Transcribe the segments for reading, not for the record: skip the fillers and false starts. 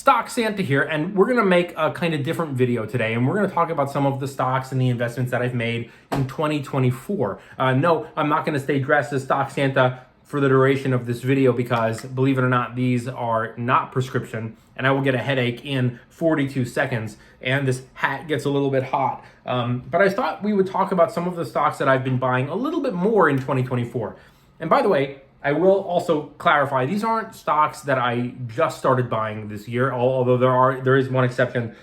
Stock Santa here, and we're gonna make a kind of different video today, and we're gonna talk about some of the stocks and the investments that I've made in 2024. No, I'm not gonna stay dressed as Stock Santa for the duration of this video because, believe it or not, these are not prescription, and I will get a headache in 42 seconds, and this hat gets a little bit hot. But I thought we would talk about some of the stocks that I've been buying a little bit more in 2024. And by the way, I will also clarify, these aren't stocks that I just started buying this year, although there is one exception.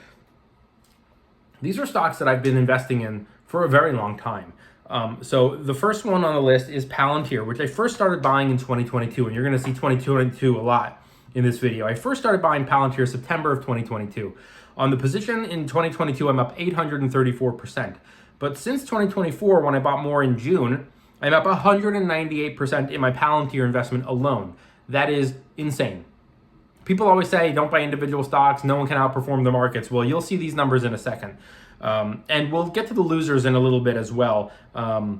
These are stocks that I've been investing in for a very long time. So the first one on the list is Palantir, which I first started buying in 2022, and you're going to see 2022 a lot in this video. I first started buying Palantir September of 2022. On the position in 2022, I'm up 834%. But since 2024, when I bought more in June, I'm up 198% in my Palantir investment alone. That is insane. People always say, don't buy individual stocks, no one can outperform the markets. Well, you'll see these numbers in a second. And we'll get to the losers in a little bit as well. But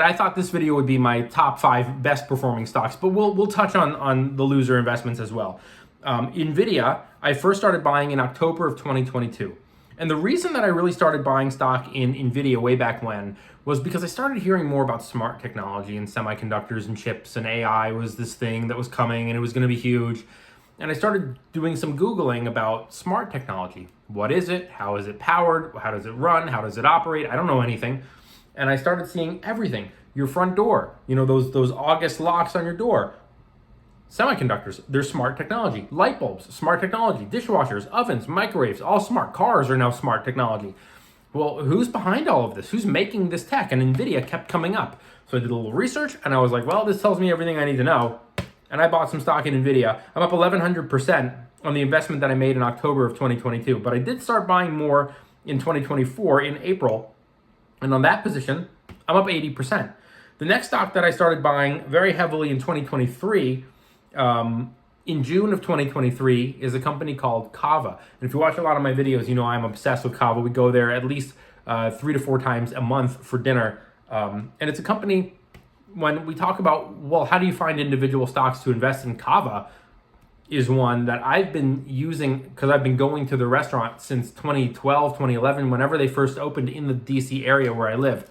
I thought this video would be my top 5 best performing stocks, but we'll touch on the loser investments as well. NVIDIA, I first started buying in October of 2022. And the reason that I really started buying stock in NVIDIA way back when was because I started hearing more about smart technology and semiconductors and chips, and AI was this thing that was coming and it was going to be huge. And I started doing some Googling about smart technology. What is it? How is it powered? How does it run? How does it operate? I don't know anything. And I started seeing everything. Your front door, those August locks on your door. Semiconductors, they're smart technology. Light bulbs, smart technology. Dishwashers, ovens, microwaves, all smart. Cars are now smart technology. Well, who's behind all of this? Who's making this tech? And NVIDIA kept coming up. So I did a little research and I was like, well, this tells me everything I need to know. And I bought some stock in NVIDIA. I'm up 1,100% on the investment that I made in October of 2022. But I did start buying more in 2024 in April. And on that position, I'm up 80%. The next stock that I started buying very heavily in 2023, in June of 2023, is a company called Kava. And if you watch a lot of my videos, you know I'm obsessed with Kava. We go there at least 3 to 4 times a month for dinner. And it's a company, when we talk about, well, how do you find individual stocks to invest in? Kava is one that I've been using because I've been going to the restaurant since 2012, 2011, whenever they first opened in the DC area where I live.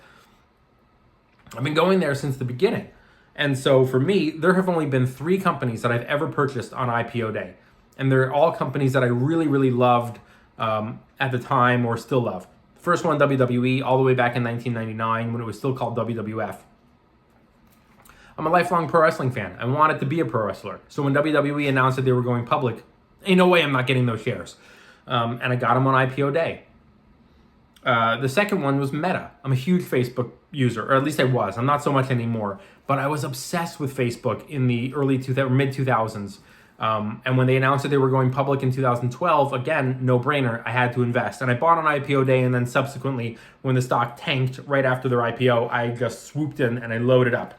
I've been going there since the beginning. And so for me, there have only been 3 companies that I've ever purchased on IPO day. And they're all companies that I really, really loved at the time or still love. First one, WWE, all the way back in 1999 when it was still called WWF. I'm a lifelong pro wrestling fan. I wanted to be a pro wrestler. So when WWE announced that they were going public, ain't no way I'm not getting those shares. And I got them on IPO day. The second one was Meta. I'm a huge Facebook user, or at least I was. I'm not so much anymore. But I was obsessed with Facebook in the mid-2000s. And when they announced that they were going public in 2012, again, no brainer, I had to invest. And I bought on IPO day, and then subsequently, when the stock tanked right after their IPO, I just swooped in and I loaded up.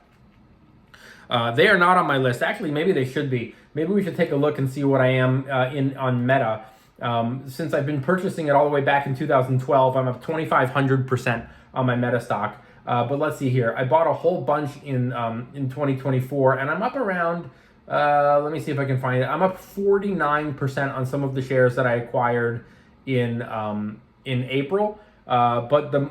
They are not on my list. Actually, maybe they should be. Maybe we should take a look and see what I am on Meta. Since I've been purchasing it all the way back in 2012, I'm up 2,500% on my Meta stock. But let's see here. I bought a whole bunch in 2024, and I'm up around, let me see if I can find it. I'm up 49% on some of the shares that I acquired in April. But the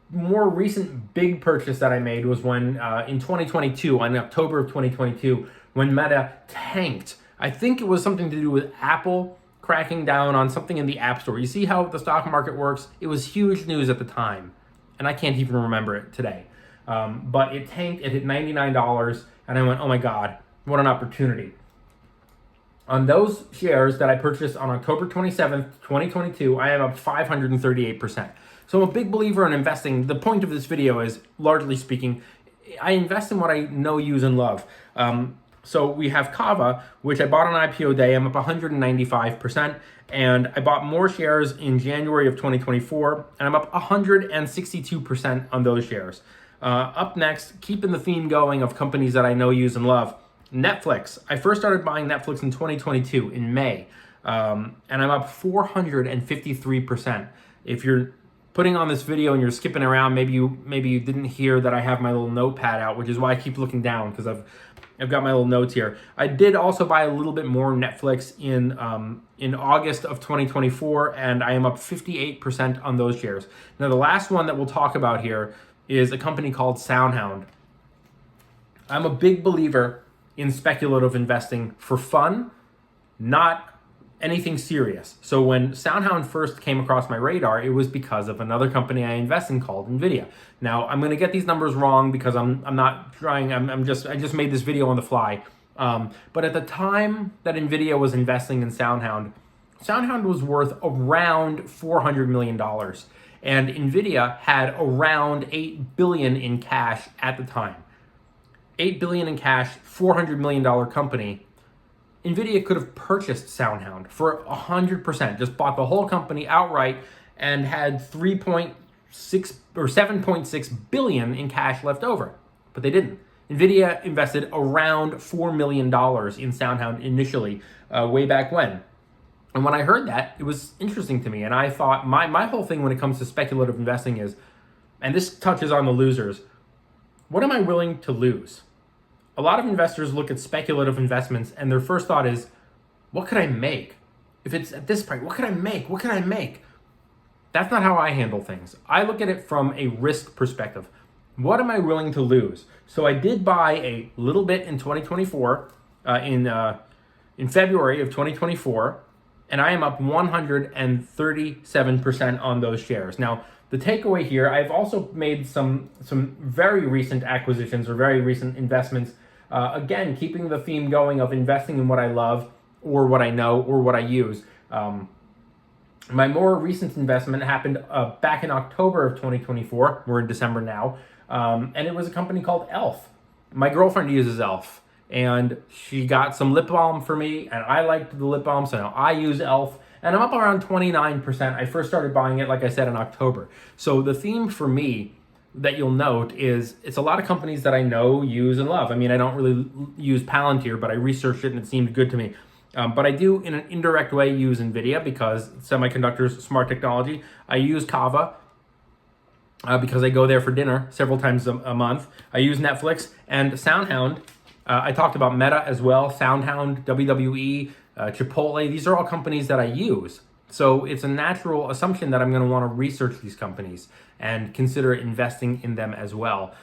more recent big purchase that I made was when in 2022, in October of 2022, when Meta tanked. I think it was something to do with Apple cracking down on something in the App Store. You see how the stock market works? It was huge news at the time, and I can't even remember it today. But it tanked, it hit $99, and I went, oh my God, what an opportunity. On those shares that I purchased on October 27th, 2022, I am up 538%. So I'm a big believer in investing. The point of this video is, largely speaking, I invest in what I know, use, and love. So we have Kava, which I bought on IPO day. I'm up 195%. And I bought more shares in January of 2024. And I'm up 162% on those shares. Up next, keeping the theme going of companies that I know, use, and love. Netflix. I first started buying Netflix in 2022 in May. And I'm up 453%. If you're putting on this video and you're skipping around, maybe you didn't hear that I have my little notepad out, which is why I keep looking down, because I've got my little notes here. I did also buy a little bit more Netflix in August of 2024, and I am up 58% on those shares. Now, the last one that we'll talk about here is a company called SoundHound. I'm a big believer in speculative investing for fun, not anything serious. So when SoundHound first came across my radar, it was because of another company I invest in called Nvidia. Now, I'm going to get these numbers wrong because I'm not trying. I just made this video on the fly. But at the time that Nvidia was investing in SoundHound, SoundHound was worth around $400 million. And Nvidia had around $8 billion in cash at the time. $8 billion in cash, $400 million company. Nvidia could have purchased SoundHound for 100%, just bought the whole company outright and had 3.6 or 7.6 billion in cash left over, but they didn't. Nvidia invested around $4 million in SoundHound initially, way back when. And when I heard that, it was interesting to me. And I thought my whole thing when it comes to speculative investing is, and this touches on the losers, what am I willing to lose? A lot of investors look at speculative investments and their first thought is, what could I make? If it's at this price, what could I make? What could I make? That's not how I handle things. I look at it from a risk perspective. What am I willing to lose? So I did buy a little bit in 2024, in February of 2024, and I am up 137% on those shares. Now, the takeaway here, I've also made some very recent acquisitions or very recent investments. Again, keeping the theme going of investing in what I love or what I know or what I use. My more recent investment happened back in October of 2024. We're in December now. And it was a company called Elf. My girlfriend uses Elf. And she got some lip balm for me. And I liked the lip balm, so now I use Elf. And I'm up around 29%. I first started buying it, like I said, in October. So the theme for me that you'll note is it's a lot of companies that I know, use, and love. I mean, I don't really use Palantir, but I researched it and it seemed good to me. But I do, in an indirect way, use NVIDIA because semiconductors, smart technology. I use Kava because I go there for dinner several times a month. I use Netflix and SoundHound. I talked about Meta as well, SoundHound, WWE, Chipotle. These are all companies that I use. So it's a natural assumption that I'm going to want to research these companies and consider investing in them as well.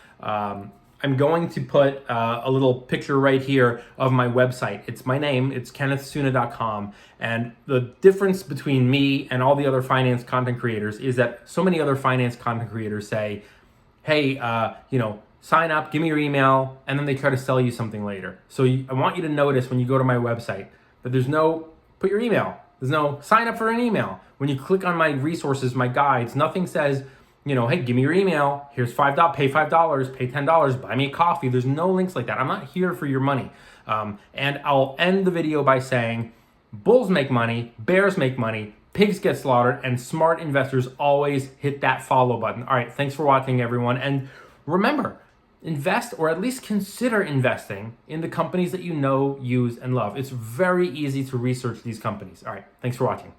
I'm going to put a little picture right here of my website. It's my name. It's kennethsuna.com. And the difference between me and all the other finance content creators is that so many other finance content creators say, hey, sign up, give me your email, and then they try to sell you something later. So I want you to notice when you go to my website that there's no, put your email. There's no sign up for an email. When you click on my resources, my guides, nothing says, hey, give me your email. Here's $5, pay $5, pay $10, buy me a coffee. There's no links like that. I'm not here for your money. And I'll end the video by saying, bulls make money, bears make money, pigs get slaughtered, and smart investors always hit that follow button. All right, thanks for watching, everyone. And remember, invest or at least consider investing in the companies that you know, use, and love. It's very easy to research these companies. All right, thanks for watching.